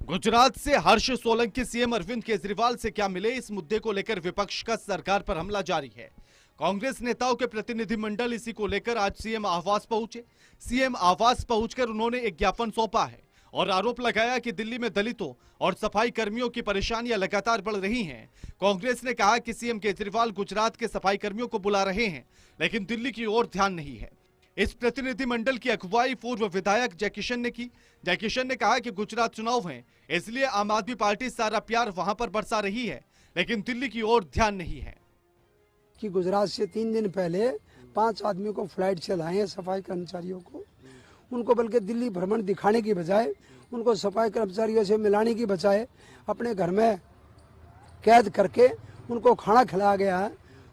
गुजरात से हर्ष सोलंकी सीएम अरविंद केजरीवाल से क्या मिले, इस मुद्दे को लेकर विपक्ष का सरकार पर हमला जारी है। कांग्रेस नेताओं के प्रतिनिधिमंडल इसी को लेकर आज सीएम आवास पहुंचे। सीएम आवास पहुंचकर उन्होंने एक ज्ञापन सौंपा है और आरोप लगाया कि दिल्ली में दलितों और सफाई कर्मियों की परेशानियां लगातार बढ़ रही हैं। कांग्रेस ने कहा कि सीएम केजरीवाल गुजरात के सफाई कर्मियों को बुला रहे हैं, लेकिन दिल्ली की ओर ध्यान नहीं है। इस प्रतिनिधिमंडल की अगुवाई पूर्व विधायक जय किशन ने की। जय किशन ने कहा कि गुजरात चुनाव है, इसलिए आम आदमी पार्टी सारा प्यार वहां पर बरसा रही है, लेकिन दिल्ली की ओर ध्यान नहीं है। कि गुजरात से 3 दिन पहले 5 आदमियों को फ्लाइट चलाए हैं, सफाई कर्मचारियों को, उनको बल्कि दिल्ली भ्रमण दिखाने की बजाय, उनको सफाई कर्मचारियों से मिलाने की बजाय अपने घर में कैद करके उनको खाना खिलाया गया है,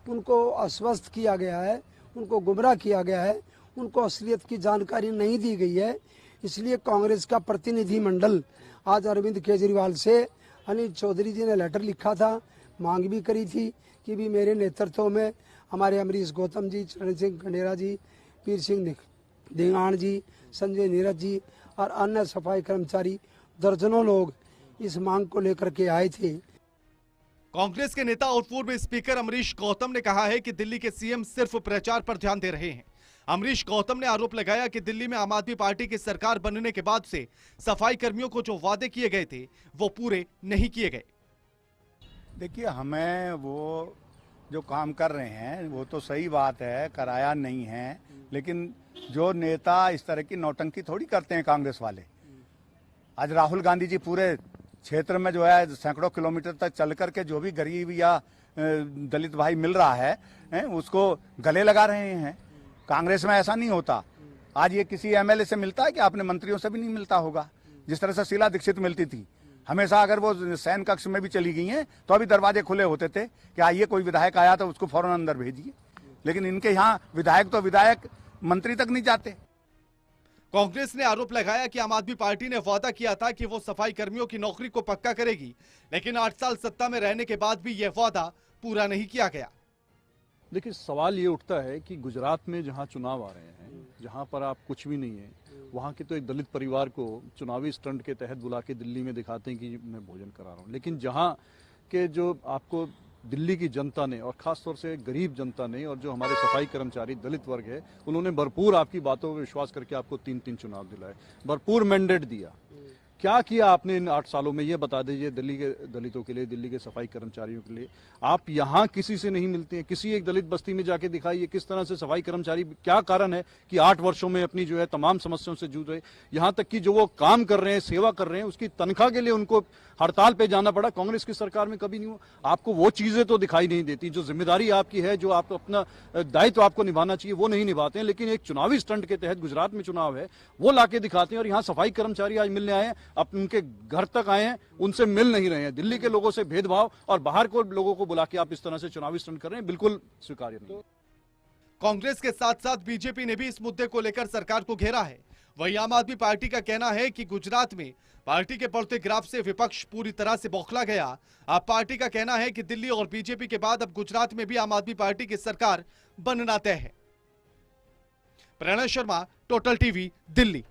उनको अस्वस्थ किया गया है, उनको गुमराह किया गया है, उनको असलियत की जानकारी नहीं दी गई है। इसलिए कांग्रेस का प्रतिनिधिमंडल आज अरविंद केजरीवाल से अनिल चौधरी जी ने लेटर लिखा था, मांग भी करी थी कि भी मेरे नेतृत्व में हमारे अमरीश गौतम जी, चरण सिंह खंडेरा जी, पीर सिंह दिगान जी, संजय नीरज जी और अन्य सफाई कर्मचारी दर्जनों लोग इस मांग को लेकर के आए थे। कांग्रेस के नेता और पूर्व स्पीकर अमरीश गौतम ने कहा है कि दिल्ली के सीएम सिर्फ प्रचार पर ध्यान दे रहे हैं। अमरीश गौतम ने आरोप लगाया कि दिल्ली में आम आदमी पार्टी की सरकार बनने के बाद से सफाई कर्मियों को जो वादे किए गए थे वो पूरे नहीं किए गए। देखिए, हमें वो जो काम कर रहे हैं वो तो सही बात है, कराया नहीं है, लेकिन जो नेता इस तरह की नौटंकी थोड़ी करते हैं कांग्रेस वाले। आज राहुल गांधी जी पूरे क्षेत्र में जो है सैकड़ों किलोमीटर तक चल करके जो भी गरीब या दलित भाई मिल रहा है उसको गले लगा रहे हैं। कांग्रेस में ऐसा नहीं होता। आज ये किसी एमएलए से मिलता है कि आपने मंत्रियों से भी नहीं मिलता होगा। जिस तरह से शीला दीक्षित मिलती थी हमेशा, अगर वो सैन कक्ष में भी चली गई हैं तो अभी दरवाजे खुले होते थे कि आइए कोई विधायक आया तो उसको फौरन अंदर भेजिए। लेकिन इनके यहाँ विधायक मंत्री तक नहीं जाते। कांग्रेस ने आरोप लगाया कि आम आदमी पार्टी ने वादा किया था कि वो सफाई कर्मियों की नौकरी को पक्का करेगी, लेकिन 8 साल सत्ता में रहने के बाद भी यह वादा पूरा नहीं किया गया। देखिए, सवाल ये उठता है कि गुजरात में जहां चुनाव आ रहे हैं, जहां पर आप कुछ भी नहीं है, वहां के तो एक दलित परिवार को चुनावी स्टंट के तहत बुला के दिल्ली में दिखाते हैं कि मैं भोजन करा रहा हूं, लेकिन जहां के जो आपको दिल्ली की जनता ने और खासतौर से गरीब जनता ने और जो हमारे सफाई कर्मचारी दलित वर्ग है, उन्होंने भरपूर आपकी बातों पर विश्वास करके आपको 3-3 चुनाव दिलाए, भरपूर मैंडेट दिया। क्या किया आपने इन 8 सालों में, ये बता दीजिए। दिल्ली के दलितों के लिए, दिल्ली के सफाई कर्मचारियों के लिए आप यहाँ किसी से नहीं मिलते हैं। किसी एक दलित बस्ती में जाके दिखाइए किस तरह से सफाई कर्मचारी, क्या कारण है कि 8 वर्षों में अपनी जो है तमाम समस्याओं से जूझ रहे। यहाँ तक कि जो वो काम कर रहे हैं, सेवा कर रहे हैं, उसकी तनख्वाह के लिए उनको हड़ताल पे जाना पड़ा। कांग्रेस की सरकार में कभी नहीं हुआ। आपको वो चीजें तो दिखाई नहीं देती जो जिम्मेदारी आपकी है, जो आप अपना दायित्व आपको निभाना चाहिए, वो नहीं निभाते हैं। लेकिन एक चुनावी स्टंट के तहत, गुजरात में चुनाव है, वो लाके दिखाते हैं। और यहाँ सफाई कर्मचारी आज मिलने आए हैं, अब उनके घर तक आए हैं, उनसे मिल नहीं रहे हैं। दिल्ली के लोगों से भेदभाव और बाहर को लोगों को बुला के आप इस तरह से चुनावी स्टंट कर रहे हैं, बिल्कुल स्वीकार्य नहीं। कांग्रेस के साथ साथ बीजेपी ने भी इस मुद्दे को लेकर सरकार को घेरा है। वहीं आम आदमी पार्टी का कहना है कि गुजरात में पार्टी के बढ़ते ग्राफ से विपक्ष पूरी तरह से बौखला गया। अब पार्टी का कहना है कि दिल्ली और बीजेपी के बाद अब गुजरात में भी आम आदमी पार्टी की सरकार बनना तय है। Pranay Sharma, Total TV, Delhi.